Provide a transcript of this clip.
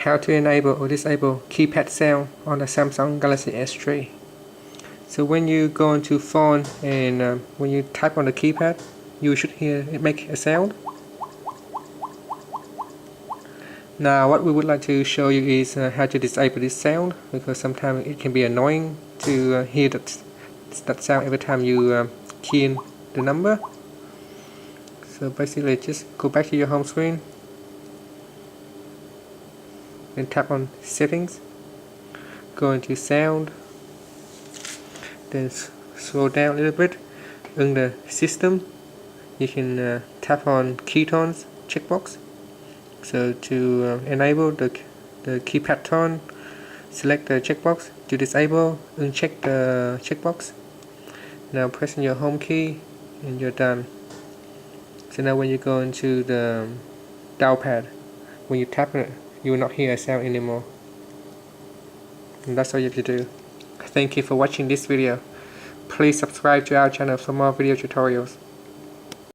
how to enable or disable keypad sound on the Samsung Galaxy S3. So when you go into phone and when you type on the keypad, you should hear it make a sound. Now what we would like to show you is how to disable this sound, because sometimes it can be annoying to hear that sound every time you key in the number. So basically just go back to your home screen and tap on settings, go into sound, then scroll down a little bit. Under system you can tap on keytones checkbox. So to enable the keypad tone, select the checkbox. To disable, uncheck the checkbox. Now press your home key and you're done. So now when you go into the dial pad, when you tap it, you will not hear a sound anymore. And that's all you have to do. Thank you for watching this video. Please subscribe to our channel for more video tutorials.